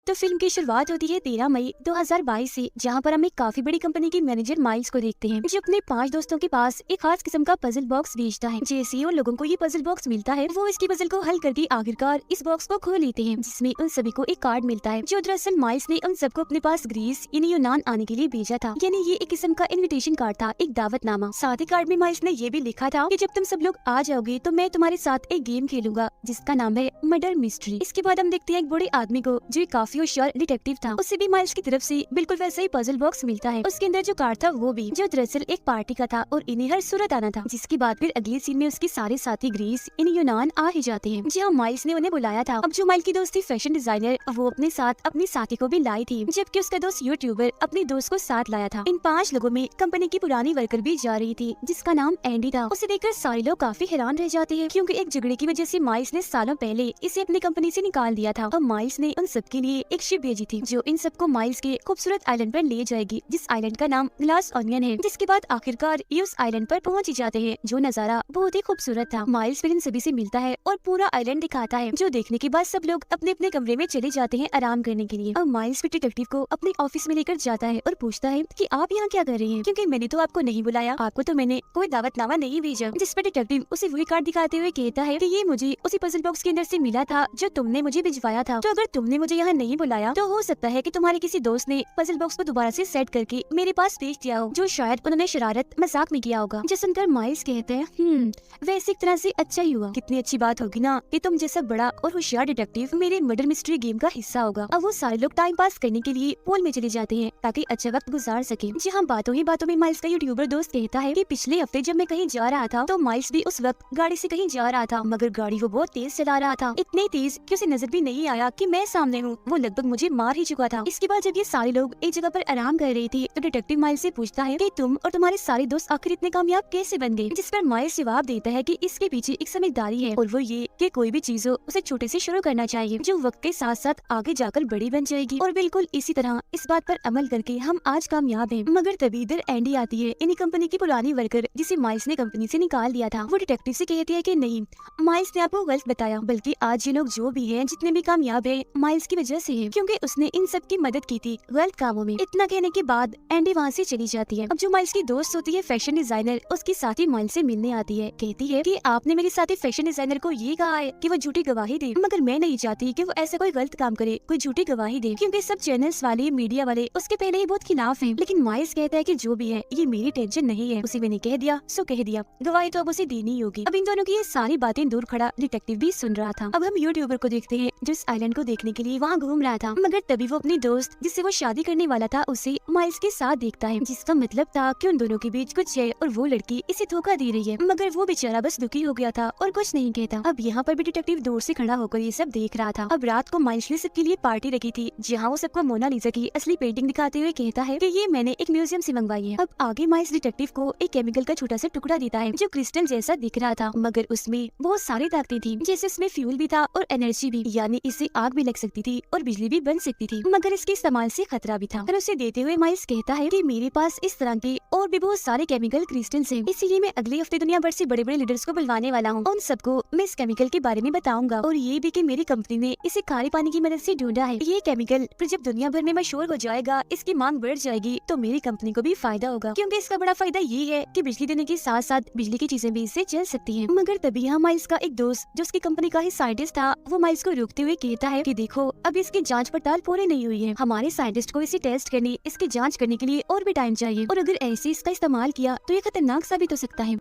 तो फिल्म की शुरुआत होती है 13 मई 2022 से, जहां पर हम एक काफी बड़ी कंपनी के मैनेजर माइल्स को देखते हैं, जो अपने 5 दोस्तों के पास एक खास किस्म का पजल बॉक्स भेजता है। जैसे ही उन लोगों को ये पजल बॉक्स मिलता है, वो इसकी पजल को हल करके आखिरकार इस बॉक्स को खोल लेते हैं, जिसमें उन सभी को एक कार्ड मिलता है, जो दरअसल माइल्स ने उन सबको अपने पास ग्रीस यानी यूनान आने के लिए भेजा था। यानी ये एक किस्म का इन्विटेशन कार्ड था, एक दावतनामा। साथ ही कार्ड में माइल्स ने ये भी लिखा था कि जब तुम सब लोग आ जाओगे तो मैं तुम्हारे साथ एक गेम खेलूंगा, जिसका नाम है मर्डर मिस्ट्री। इसके बाद हम देखते हैं एक बूढ़े आदमी को, जो एक काफी होशियार डिटेक्टिव था। उससे भी माइल्स की तरफ से बिल्कुल वैसा ही पजल बॉक्स मिलता है। उसके अंदर जो कार्ड था वो भी, जो दरअसल एक पार्टी का था और इन्हें हर सूरत आना था। जिसके बाद फिर अगले सीन में उसके सारे साथी ग्रीस इन यूनान आ ही जाते हैं, जहाँ माइल्स ने उन्हें बुलाया था। अब जो माइल की दोस्त थी फैशन डिजाइनर, वो अपने साथ अपनी साथी को भी लाई थी, जबकि उसका दोस्त यूट्यूबर अपने दोस्त को साथ लाया था। इन 5 लोगों में कंपनी की पुरानी वर्कर भी जा रही थी, जिसका नाम एंडी था। उसे देखकर सारे लोग काफी हैरान रह जाते हैं, क्योंकि एक झगड़े की वजह से माइल्स ने सालों पहले इसे अपनी कंपनी से निकाल दिया था। अब माइल्स ने उन सबके लिए एक शिप भेजी थी, जो इन सबको माइल्स के खूबसूरत आइलैंड पर ले जाएगी, जिस आइलैंड का नाम ग्लास ऑनियन है। जिसके बाद आखिरकार ये उस आइलैंड पर पहुंच ही जाते हैं, जो नजारा बहुत ही खूबसूरत था। माइल्स फिर इन सभी से मिलता है और पूरा आइलैंड दिखाता है, जो देखने के बाद सब लोग अपने अपने कमरे में चले जाते हैं आराम करने के लिए। अब माइल्स फिर डिटेक्टिव को अपने ऑफिस में लेकर जाता है और पूछता है कि आप यहाँ क्या कर रहे हैं, क्योंकि मैंने तो आपको नहीं बुलाया, आपको तो मैंने कोई दावतनामा नहीं भेजा। जिस पर डिटेक्टिव उसे वही कार्ड दिखाते हुए कहता है कि ये मुझे उसी पजल बॉक्स के अंदर से मिला था, जो तुमने मुझे भिजवाया था। तो अगर तुमने मुझे यहाँ नहीं बुलाया, तो हो सकता है कि तुम्हारे किसी दोस्त ने पजल बॉक्स को दोबारा से सेट करके मेरे पास भेज दिया हो, जो शायद उन्होंने शरारत मजाक में किया होगा। जो सुनकर माइल्स कहते हैं वैसे एक तरह से अच्छा ही हुआ। कितनी अच्छी बात होगी ना कि तुम जैसा बड़ा और होशियार डिटेक्टिव मेरे मर्डर मिस्ट्री गेम का हिस्सा होगा। अब वो सारे लोग टाइम पास करने के लिए पूल में चले जाते हैं, ताकि अच्छा वक्त गुजार सके। जी हाँ, बातों ही बातों में माइल्स का यूट्यूबर दोस्त कहता है कि पिछले हफ्ते जब मैं कहीं जा रहा था, तो माइल्स भी उस वक्त गाड़ी से कहीं जा रहा था, मगर गाड़ी वो बहुत तेज चला रहा था, इतनी तेज कि उसे नजर भी नहीं आया कि मैं सामने हूँ। वो लगभग मुझे मार ही चुका था। इसके बाद जब ये सारे लोग एक जगह पर आराम कर रहे थे, तो डिटेक्टिव माइल्स से पूछता है कि तुम और तुम्हारे सारे दोस्त आखिर इतने कामयाब कैसे बन गए। जिस पर माइल्स जवाब देता है कि इसके पीछे एक समझदारी है, और वो ये कि कोई भी चीज हो उसे छोटे से शुरू करना चाहिए, जो वक्त के साथ साथ आगे जाकर बड़ी बन जाएगी। और बिल्कुल इसी तरह इस बात पर अमल करके हम आज कामयाब हैं। मगर तभी इधर एंडी आती है, इन्हीं कंपनी की पुरानी वर्कर, जिसे माइल्स ने कंपनी से निकाल दिया था। वो डिटेक्टिव से कहती है कि नहीं, माइल्स ने आपको गलत बताया, बल्कि आज ये लोग जो भी हैं, जितने भी कामयाब हैं, माइल्स की वजह से है, क्योंकि उसने इन सब की मदद की थी गलत कामों में। इतना कहने के बाद एंडी वहाँ से चली जाती है। अब जो माइल्स की दोस्त होती है फैशन डिजाइनर, उसकी साथी माइल्स से मिलने आती है। कहती है कि आपने मेरी साथी फैशन डिजाइनर को ये कहा है कि वो झूठी गवाही दे, मगर मैं नहीं चाहती कि वो ऐसा कोई गलत काम करे, कोई झूठी गवाही दे, क्योंकि सब चैनल्स वाले, मीडिया वाले उसके पहले ही बहुत खिलाफ हैं। लेकिन माइल्स कहता है कि जो भी है ये मेरी टेंशन नहीं है, उसे मैंने कह दिया सो कह दिया, गवाही तो अब उसे देनी ही होगी। अब इन दोनों की ये सारी बातें दूर खड़ा डिटेक्टिव भी सुन रहा था। अब हम यूट्यूबर को देखते हैं, जो इस आइलैंड को देखने के लिए वहाँ घूम रहा था, मगर तभी वो अपनी दोस्त, जिससे वो शादी करने वाला था, उसे माइल्स के साथ देखता है, जिसका मतलब था कि उन दोनों के बीच कुछ है और वो लड़की इसे धोखा दे रही है। मगर वो बेचारा बस दुखी हो गया था और कुछ नहीं कहता। अब यहाँ पर भी डिटेक्टिव दूर से खड़ा होकर ये सब देख रहा था। अब रात को माइल्स ने सबके लिए पार्टी रखी थी, जहाँ वो सबको मोनालिसा की असली पेंटिंग दिखाते हुए कहता है कि ये मैंने एक म्यूजियम से मंगवाई है। अब आगे माइल्स डिटेक्टिव को एक केमिकल का छोटा सा टुकड़ा देता है, जो क्रिस्टल जैसा दिख रहा था, मगर उसमें बहुत सारी ताकतें थी, जैसे उसमें फ्यूल भी था और एनर्जी भी, यानी इससे आग भी लग सकती थी और बिजली भी बन सकती थी, मगर इसके इस्तेमाल से खतरा भी था। और उसे देते हुए माइल्स कहता है कि मेरे पास इस तरह के और भी बहुत सारे केमिकल क्रिस्टल्स हैं, इसीलिए मैं अगले हफ्ते दुनिया भर से बड़े बड़े लीडर्स को बुलवाने वाला हूँ। उन सबको मैं इस केमिकल के बारे में बताऊंगा, और ये भी कि मेरी कंपनी ने इसे खारे पानी की मदद से ढूंढा है। ये केमिकल फिर जब दुनिया भर में मशहूर हो जाएगा, इसकी मांग बढ़ जाएगी, तो मेरी कंपनी को भी फायदा होगा, क्योंकि इसका बड़ा फायदा ये है कि बिजली देने के साथ साथ बिजली की चीजें भी इससे चल सकती हैं। मगर तभी यहाँ माइल्स का एक दोस्त, जो उसकी कंपनी का ही साइंटिस्ट था, वो माइल्स को रोकते हुए कहता है कि देखो, अब इसकी जांच पड़ताल पूरी नहीं हुई है, हमारे साइंटिस्ट को इसे टेस्ट करने, इसकी जांच करने के लिए और भी टाइम चाहिए, और अगर ऐसे इसका इस्तेमाल किया तो ये खतरनाक साबित हो सकता है।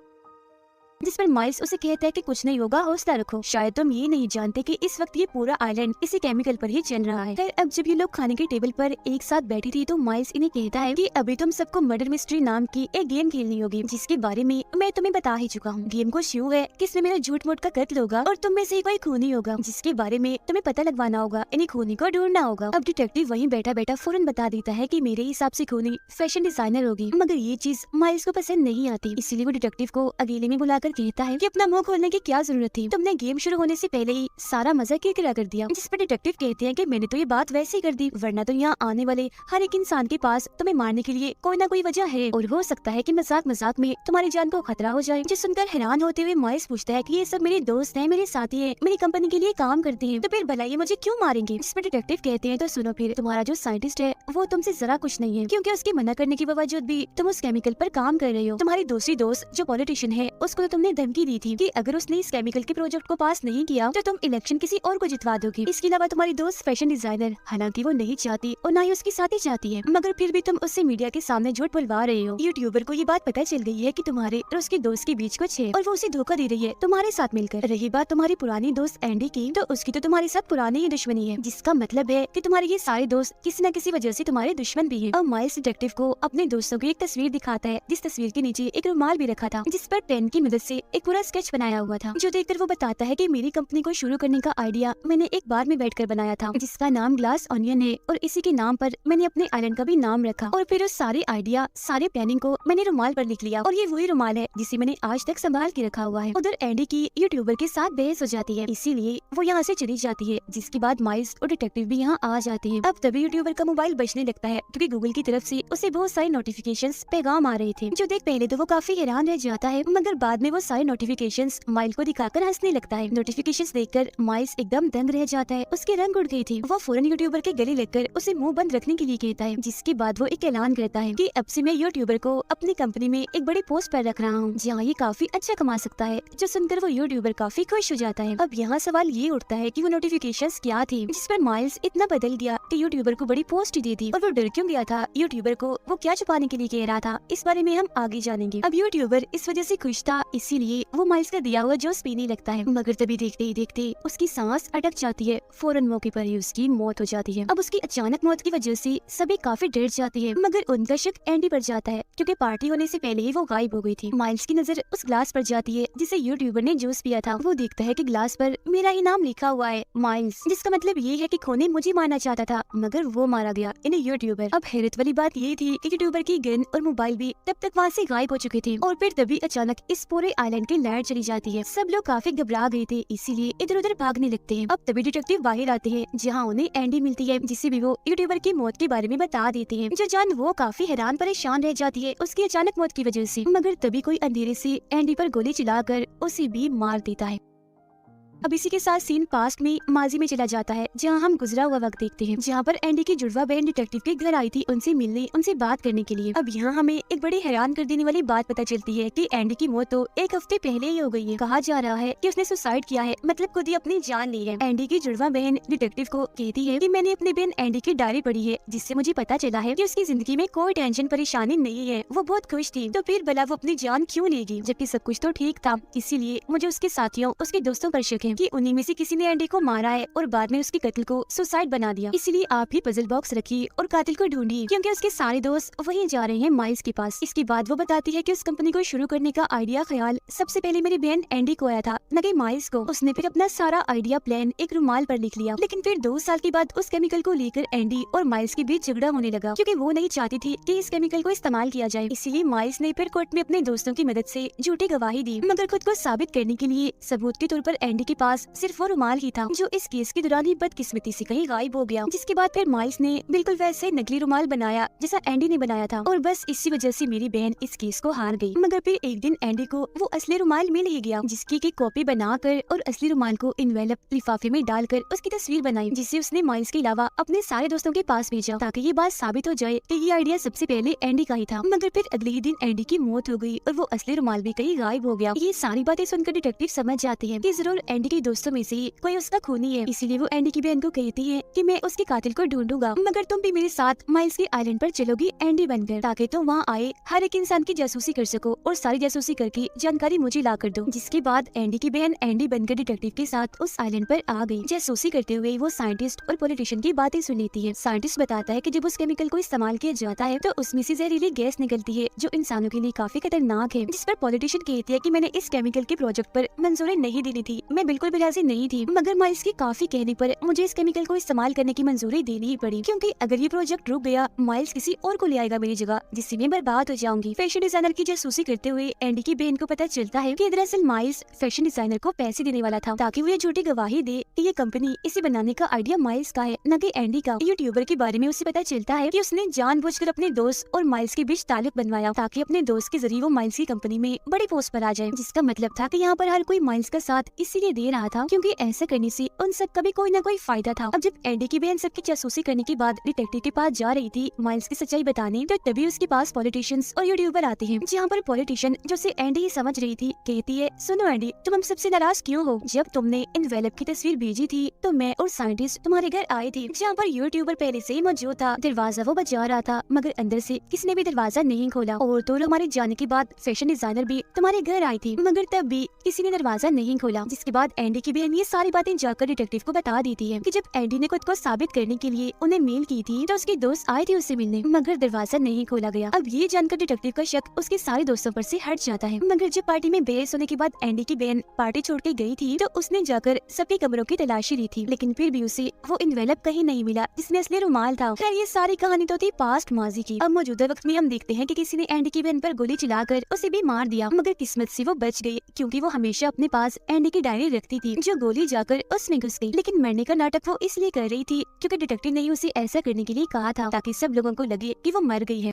जिस पर माइल्स उसे कहता है कि कुछ नहीं होगा, हौसला रखो, शायद तुम ये नहीं जानते कि इस वक्त ये पूरा आइलैंड इसी केमिकल पर ही चल रहा है। फिर अब जब ये लोग खाने के टेबल पर एक साथ बैठी थी, तो माइल्स इन्हें कहता है कि अभी तुम सबको मर्डर मिस्ट्री नाम की एक गेम खेलनी होगी, जिसके बारे में मैं तुम्हें बता ही चुका हूँ। गेम को यूं है कि इसमें मेरा झूठ मूठ का कत्ल होगा और तुम में से कोई खूनी होगा, जिसके बारे में तुम्हें पता लगवाना होगा, इन्हें खूनी को ढूंढना होगा। अब डिटेक्टिव वहीं बैठा बैठा फौरन बता देता है कि मेरे हिसाब से खूनी फैशन डिजाइनर होगी, मगर ये चीज माइल्स को पसंद नहीं आती, इसीलिए वो डिटेक्टिव को अकेले में बुलाकर कर कहता है कि अपना मुंह खोलने की क्या जरूरत थी, तुमने गेम शुरू होने से पहले ही सारा मजा किरकिरा कर दिया। जिस पर डिटेक्टिव कहते हैं कि मैंने तो ये बात वैसे ही कर दी, वरना तो यहाँ आने वाले हर एक इंसान के पास तुम्हें मारने के लिए कोई ना कोई वजह है और हो सकता है कि मजाक मजाक में तुम्हारी जान को खतरा हो जाए। जो सुनकर हैरान होते हुए माइल्स पूछता है कि ये सब मेरे दोस्त हैं, मेरे साथी हैं, मेरी कंपनी के लिए काम करते हैं, तो फिर भला ये मुझे क्यों मारेंगे। जिस पर डिटेक्टिव कहते हैं तो सुनो फिर, तुम्हारा जो साइंटिस्ट है वो तुमसे जरा कुछ नहीं है, क्योंकि उसके मना करने के बावजूद भी तुम उस केमिकल पर काम कर रहे हो। तुम्हारी दूसरी दोस्त जो पॉलिटिशियन है उसको तो तुमने धमकी दी थी कि अगर उसने इस केमिकल के प्रोजेक्ट को पास नहीं किया तो तुम इलेक्शन किसी और को जितवा दोगी। इसके अलावा तुम्हारी दोस्त फैशन डिजाइनर, हालांकि वो नहीं चाहती और ना ही उसकी साथी चाहती है, मगर फिर भी तुम उससे मीडिया के सामने झूठ बुलवा रहे हो। यूट्यूबर को ये बात पता चल गई है कि तुम्हारे और उसके दोस्त के बीच कुछ है और वो उसे धोखा दे रही है तुम्हारे साथ मिलकर। रही बात तुम्हारी पुरानी दोस्त एंडी की, तो उसकी तो तुम्हारे साथ पुरानी ही दुश्मनी है, जिसका मतलब है कि तुम्हारे ये सारे दोस्त किसी न किसी वजह से तुम्हारे दुश्मन भी हैं। अब माइल्स डिटेक्टिव को अपने दोस्तों की एक तस्वीर दिखाता है, जिस तस्वीर के नीचे एक रुमाल भी रखा था, जिस पर पेन की मदद से एक पूरा स्केच बनाया हुआ था, जो देखकर वो बताता है कि मेरी कंपनी को शुरू करने का आइडिया मैंने एक बार में बैठकर बनाया था, जिसका नाम ग्लास ऑनियन है और इसी के नाम पर मैंने अपने आइलैंड का भी नाम रखा और फिर उस सारे आइडिया, सारे प्लानिंग को मैंने रुमाल पर लिख लिया और ये वही रुमाल है जिसे मैंने आज तक संभाल के रखा हुआ है। उधर एंडी की यूट्यूबर के साथ बहस हो जाती है, इसीलिए वो यहाँ से चली जाती है, जिसके बाद माइल्स और डिटेक्टिव भी यहाँ आ जाते हैं। अब तभी यूट्यूबर का मोबाइल बजने लगता है, क्योंकि गूगल की तरफ से उसे बहुत सारे नोटिफिकेशंस पैगाम आ रहे थे, जो देख पहले तो वो काफी हैरान रह जाता है, मगर बाद में वो सारे नोटिफिकेशंस माइल को दिखाकर हंसने लगता है। नोटिफिकेशंस देखकर माइल्स एकदम दंग रह जाता है, उसके रंग उड़ गई थी। वो फौरन यूट्यूबर के गले लगकर उसे मुंह बंद रखने के लिए कहता है, जिसके बाद वो एक ऐलान करता है कि अब से मैं यूट्यूबर को अपनी कंपनी में एक बड़ी पोस्ट पर रख रहा हूँ, जहाँ ये काफी अच्छा कमा सकता है। जो सुनकर वो यूट्यूबर काफी खुश हो जाता है। अब यहाँ सवाल ये उठता है कि वो नोटिफिकेशंस क्या थी, जिस पर माइल्स इतना बदल गया कि यूट्यूबर को बड़ी पोस्ट दे दी, और वो डर क्यों गया था, यूट्यूबर को वो क्या छुपाने के लिए कह रहा था, इस बारे में हम आगे जानेंगे। अब यूट्यूबर इस वजह से खुश था, इसीलिए वो माइल्स का दिया हुआ जूस पीने लगता है, मगर तभी देखते ही देखते उसकी सांस अटक जाती है, फौरन मौके पर ही उसकी मौत हो जाती है। अब उसकी अचानक मौत की वजह से सभी काफी डर जाते हैं, मगर उनका शक एंडी पर जाता है, क्योंकि पार्टी होने से पहले ही वो गायब हो गई थी। माइल्स की नजर उस ग्लास पर जाती है जिसे यूट्यूबर ने जूस पिया था। वो देखता है कि ग्लास पर मेरा ही नाम लिखा हुआ है, माइल्स, जिसका मतलब ये है कि खोने मुझे मारना चाहता था, मगर वो मारा गया, यानी यूट्यूबर। अब हैरत वाली बात ये थी कि यूट्यूबर की गन और मोबाइल भी तब तक वहाँ से गायब हो चुके थे, और फिर तभी अचानक इस पूरे आइलैंड की लाइट चली जाती है। सब लोग काफी घबरा गए थे, इसीलिए इधर उधर भागने लगते हैं। अब तभी डिटेक्टिव बाहर आते हैं, जहाँ उन्हें एंडी मिलती है, जिसे भी वो यूट्यूबर की मौत के बारे में बता देते हैं। जो जान वो काफी हैरान परेशान रह जाती है उसकी अचानक मौत की वजह से, मगर तभी कोई अंधेरे से एंडी पर गोली चलाकर उसे भी मार देता है। अब इसी के साथ सीन पास्ट में माजी में चला जाता है, जहां हम गुजरा हुआ वक्त देखते हैं, जहां पर एंडी की जुड़वा बहन डिटेक्टिव के घर आई थी उनसे मिलने, उनसे बात करने के लिए। अब यहाँ हमें एक बड़ी हैरान कर देने वाली बात पता चलती है कि एंडी की मौत तो एक हफ्ते पहले ही हो गई है। कहा जा रहा है कि उसने सुसाइड किया है, मतलब खुद ही अपनी जान ली है। एंडी की जुड़वा बहन डिटेक्टिव को कहती है कि मैंने अपनी बहन एंडी की डायरी पढ़ी है, जिससे मुझे पता चला है कि उसकी जिंदगी में कोई टेंशन परेशानी नहीं है, वो बहुत खुश थी, तो फिर भला वो अपनी जान क्यों लेगी, जबकि सब कुछ तो ठीक था। इसीलिए मुझे उसके साथियों, उसके दोस्तों पर शक है कि उन्हीं में से किसी ने एंडी को मारा है और बाद में उसके कत्ल को सुसाइड बना दिया। इसलिए आप ही पजल बॉक्स रखिए और कातिल को ढूंढिए, क्योंकि उसके सारे दोस्त वहीं जा रहे हैं माइल्स के पास। इसके बाद वो बताती है कि उस कंपनी को शुरू करने का आइडिया ख्याल सबसे पहले मेरी बहन एंडी को आया था, न कि माइल्स को। उसने फिर अपना सारा आइडिया प्लान एक रुमाल पर लिख लिया, लेकिन फिर 2 साल के बाद उस केमिकल को लेकर एंडी और माइल्स के बीच झगड़ा होने लगा, क्योंकि वो नहीं चाहती थी कि इस केमिकल को इस्तेमाल किया जाए। इसीलिए माइल्स ने फिर कोर्ट में अपने दोस्तों की मदद से झूठी गवाही दी, मगर खुद को साबित करने के लिए सबूत के तौर पर एंडी के पास सिर्फ वो रुमाल ही था, जो इस केस के दौरान ही बदकिस्मती से कहीं गायब हो गया। जिसके बाद फिर माइल्स ने बिल्कुल वैसे नकली रुमाल बनाया जैसा एंडी ने बनाया था, और बस इसी वजह से मेरी बहन इस केस को हार गई। मगर फिर एक दिन एंडी को वो असली रुमाल मिल ही गया, जिसकी की कॉपी बनाकर और असली रुमाल को इन्वेलप लिफाफे में डालकर उसकी तस्वीर बनाई, जिसे उसने माइल्स के अलावा अपने सारे दोस्तों के पास भेजा, ताकि ये बात साबित हो जाए कि ये आइडिया सबसे पहले एंडी का ही था। मगर फिर अगले ही दिन एंडी की मौत हो गई और वो असली रुमाल भी कहीं गायब हो गया। ये सारी बातें सुनकर डिटेक्टिव समझ जाते हैं कि जरूर एंडी के दोस्तों में से कोई उसका खूनी है। इसीलिए वो एंडी की बहन को कहती है कि मैं उसके कातिल को ढूंढूंगा, मगर तुम भी मेरे साथ माइल्स के आइलैंड पर चलोगी एंडी बनकर, ताकि तुम वहाँ आए हर एक इंसान की जासूसी कर सको और सारी जासूसी करके जानकारी मुझे ला कर दो। जिसके बाद एंडी की बहन एंडी बनकर डिटेक्टिव के साथ उस आइलैंड पर आ गई। जासूसी करते हुए वो साइंटिस्ट और पॉलिटिशियन की बातें सुन लेती है। साइंटिस्ट बताता है कि जब उस केमिकल को इस्तेमाल किया जाता है तो उसमें से जहरीली गैस निकलती है, जो इंसानों के लिए काफी खतरनाक है। जिस पर पॉलिटिशियन कहती है कि मैंने इस केमिकल के प्रोजेक्ट पर मंजूरी नहीं देनी थी, मैं बिल्कुल भी राजी नहीं थी, मगर माइल्स की काफी कहने पर मुझे इस केमिकल को इस्तेमाल करने की मंजूरी देनी ही पड़ी, क्योंकि अगर ये प्रोजेक्ट रुक गया माइल्स किसी और को ले आएगा मेरी जगह, जिससे मैं बर्बाद हो जाऊंगी। फैशन डिजाइनर की जासूसी करते हुए एंडी की बहन को पता चलता है कि दरअसल माइल्स फैशन डिजाइनर को पैसे देने वाला था ताकि वो ये झूठी गवाही दे कि ये कंपनी इसे बनाने का आइडिया माइल्स का है, न कि एंडी का। यूट्यूबर के बारे में उसे पता चलता है कि उसने जानबूझकर अपने दोस्त और माइल्स के बीच ताल्लुक बनवाया ताकि अपने दोस्त के जरिए वो माइल्स की कंपनी में बड़ी पोस्ट पर आ जाए, जिसका मतलब था कि यहाँ पर हर कोई माइल्स का साथ इसीलिए दे रहा था क्योंकि ऐसा करने से उन सब का भी कोई न कोई फायदा था। अब जब एंडी की बहन सबकी जासूसी करने के बाद डिटेक्टिव के पास जा रही थी माइल्स की सच्चाई बताने, तो तभी उसके पास पॉलिटिशियंस और यूट्यूबर आते हैं, जहाँ पर पॉलिटिशियन जो से एंडी ही समझ रही थी कहती है, सुनो एंडी, तुम हम सबसे नाराज क्यों हो? जब तुमने एनवेलप की तस्वीर भेजी थी तो मैं और साइंटिस्ट तुम्हारे घर आए थे, जहाँ पर यूट्यूबर पहले से ही मौजूद था। दरवाजा वो बजा रहा था मगर अंदर से किसी ने भी दरवाजा नहीं खोला, और तो हमारे जाने के बाद फैशन डिजाइनर भी तुम्हारे घर आई थी मगर तब भी किसी ने दरवाजा नहीं खोला। जिसके बाद एंडी की बहन ये सारी बातें जाकर डिटेक्टिव को बता देती है कि जब एंडी ने खुद को साबित करने के लिए उन्हें मेल की थी तो उसके दोस्त आए थे उससे मिलने, मगर दरवाजा नहीं खोला गया। अब ये जानकर डिटेक्टिव का शक उसके सारे दोस्तों पर से हट जाता है, मगर जब पार्टी में बहस होने के बाद एंडी की बहन पार्टी छोड़ के गई थी तो उसने जाकर सबके कमरों की तलाशी ली थी, लेकिन फिर भी उसे वो एनवेलप कहीं नहीं मिला जिसमें असली रुमाल था। खैर ये सारी कहानी तो थी पास्ट माजी की। अब मौजूदा वक्त में हम देखते हैं कि किसी ने एंडी की बहन पर गोली चलाकर उसे भी मार दिया, मगर किस्मत से वो बच गई क्योंकि वो हमेशा अपने पास एंडी की डायरी रखती थी जो गोली जाकर उसमें घुस गई। लेकिन मरने का नाटक वो इसलिए कर रही थी क्योंकि डिटेक्टिव ने उसे ऐसा करने के लिए कहा था ताकि सब लोगों को लगे कि वो मर गई है।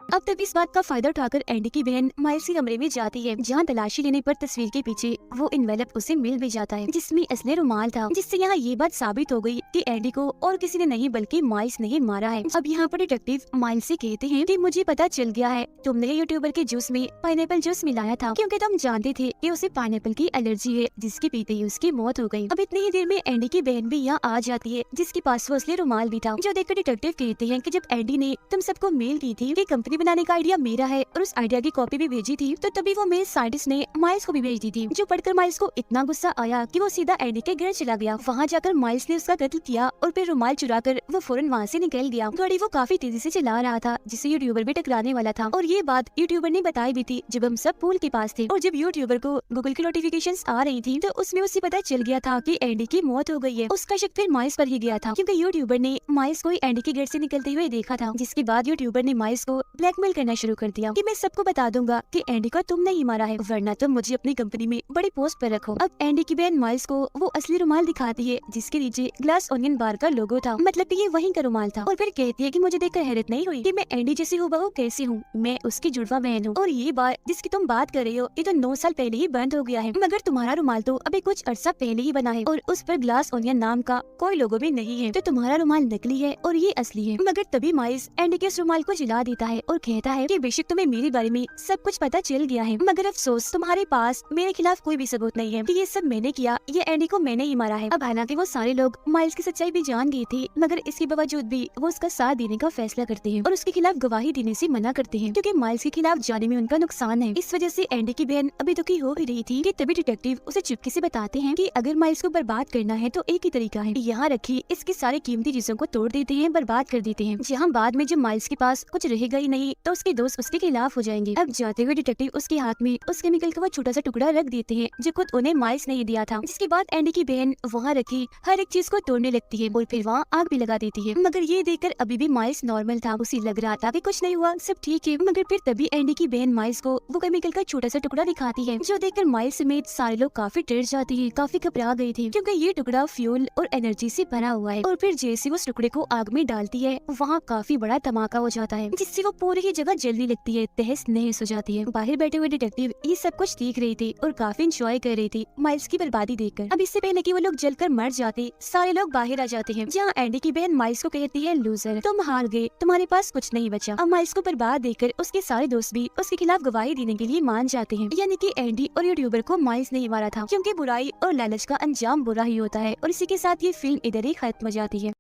अब तब इस बात का फायदा उठाकर एंडी की बहन माइल्स के कमरे में जाती है, जहाँ तलाशी लेने पर तस्वीर के पीछे वो एनवेलप उसे मिल भी जाता है जिसमें असली रुमाल था, जिससे यहाँ ये बात साबित हो गई कि एंडी को और किसी ने नहीं बल्कि माइल्स ने ही मारा है। अब यहाँ पर डिटेक्टिव माइल्स से कहते हैं कि मुझे पता चल गया है तुमने यूट्यूबर के जूस में पाइनएप्पल जूस मिलाया था क्योंकि तुम जानते थे कि उसे पाइनएप्पल की एलर्जी है, जिसके पीते ही उसकी मौत हो गई। अब इतनी ही देर में एंडी की बहन भी यहाँ आ जाती है जिसके पास वो असली रुमाल भी था, जो देखकर डिटेक्टिव कहते हैं कि जब एंडी ने तुम सबको मेल की थी कि कंपनी बनाने का आइडिया मेरा है और उस आइडिया की कॉपी भी भेजी थी, तो तभी वो मेल साइंटिस्ट ने माइल्स को भी भेज दी थी, जो पढ़कर माइल्स को इतना गुस्सा आया कि वो सीधा एंडी के घर चला गया। वहाँ जाकर माइल्स ने उसका कत्ल किया और फिर रुमाल चुराकर वो फौरन वहाँ से निकल गया। गाड़ी वो काफी तेजी से चला रहा था जिसे यूट्यूबर भी टकराने वाला था, और ये बात यूट्यूबर ने बताई भी थी जब हम सब पूल के पास थे। और जब यूट्यूबर को गूगल की नोटिफिकेशंस आ रही थी तो उसमें उसे पता चल गया था कि एंडी की मौत हो गई है। उसका शक फिर माइल्स पर ही गया था क्योंकि यूट्यूबर ने माइल्स को एंडी के घर से निकलते हुए देखा था, जिसके बाद यूट्यूबर ने माइल्स को ब्लैकमेल करना शुरू कर दिया कि मैं सबको बता दूंगा कि एंडी को तुमने ही मारा है, वरना तुम मुझे अपनी कंपनी में बड़ी पोस्ट पर रखो। अब एंडी की बहन माइल्स को वो असली रुमाल दिखाती है जिसके नीचे ग्लास ओनियन बार का लोगो था, मतलब कि ये वहीं का रुमाल था, और फिर कहती है कि मुझे देखकर हैरत नहीं हुई कि मैं एंडी जैसी हूबहू कैसी हूँ, मैं उसकी जुड़वा बहन हूँ, और ये बार जिसकी तुम बात कर रही हो ये तो 9 साल पहले ही बंद हो गया है, मगर तुम्हारा रुमाल तो अभी कुछ अरसा पहले ही बना है और उस पर ग्लास ओनियन नाम का कोई लोगो भी नहीं है, तो तुम्हारा रुमाल नकली है और ये असली है। मगर तभी माइल्स एंडी के उस रुमाल को जला देता है और कहता है कि बेशक तुम्हें मेरे बारे में सब कुछ पता चल गया है, मगर अफसोस तुम्हारे पास मेरे खिलाफ कोई भी सबूत नहीं है कि ये सब मैंने किया, ये एंडी को मैंने ही मारा है। अब हालांकि वो सारे लोग माइल्स की सच्चाई भी जान गए थे, मगर इसके बावजूद भी वो उसका साथ देने का फैसला करते हैं और उसके खिलाफ गवाही देने से मना करते हैं क्योंकि माइल्स के खिलाफ जाने में उनका नुकसान है। इस वजह से एंडी की बहन अभी दुखी हो ही रही थी कि तभी डिटेक्टिव उसे चुपके से बताते हैं कि अगर माइल्स को बर्बाद करना है तो एक ही तरीका है, यहाँ रखी इसकी सारी कीमती चीजों को तोड़ देते हैं, बर्बाद कर देते हैं, जहाँ बाद में जब माइल्स के पास कुछ रहेगा ही नहीं तो उसके दोस्त उसके खिलाफ हो जाएंगे। अब जाते हुए डिटेक्टिव उसके हाथ में उस केमिकल का वो छोटा सा टुकड़ा रख देते हैं जो खुद उन्हें माइल्स ने दिया था, जिसके बाद एंडी की बहन वहाँ रखी हर एक चीज को तोड़ने लगती है और फिर वहाँ आग भी लगा देती है। मगर ये देखकर अभी भी माइल्स नॉर्मल था, उसे लग रहा था कि कुछ नहीं हुआ, सब ठीक है। मगर फिर तभी एंडी की बहन माइल्स को वो केमिकल का छोटा सा टुकड़ा दिखाती है, जो देखकर माइल्स समेत सारे लोग काफी डर जाते हैं, काफी घबरा गए थे क्योंकि ये टुकड़ा फ्यूल और एनर्जी से भरा हुआ है। और फिर जैसे वो उस टुकड़े को आग में डालती है वहाँ काफी बड़ा धमाका हो जाता है, जिससे वो पूरी ही जगह जलने लगती है, तहस नहस हो जाती है। बाहर बैठे हुए डिटेक्टिव ये सब कुछ देख रही थी और काफी इंजॉय कर रही थी माइल्स की बर्बादी देखकर। अब इससे पहले कि वो लोग जलकर मर जाते सारे लोग बाहर आ जाते हैं, जहाँ एंडी की बहन माइल्स को कहती है लूजर, तुम हार गए, तुम्हारे पास कुछ नहीं बचा। अब माइल्स को बर्बाद देखकर उसके सारे दोस्त भी उसके खिलाफ गवाही देने के लिए मान जाते हैं, यानी कि एंडी और यूट्यूबर को माइल्स नहीं मारा था, क्योंकि बुराई और लालच का अंजाम बुरा ही होता है। और इसी के साथ ये फिल्म इधर ही खत्म हो जाती है।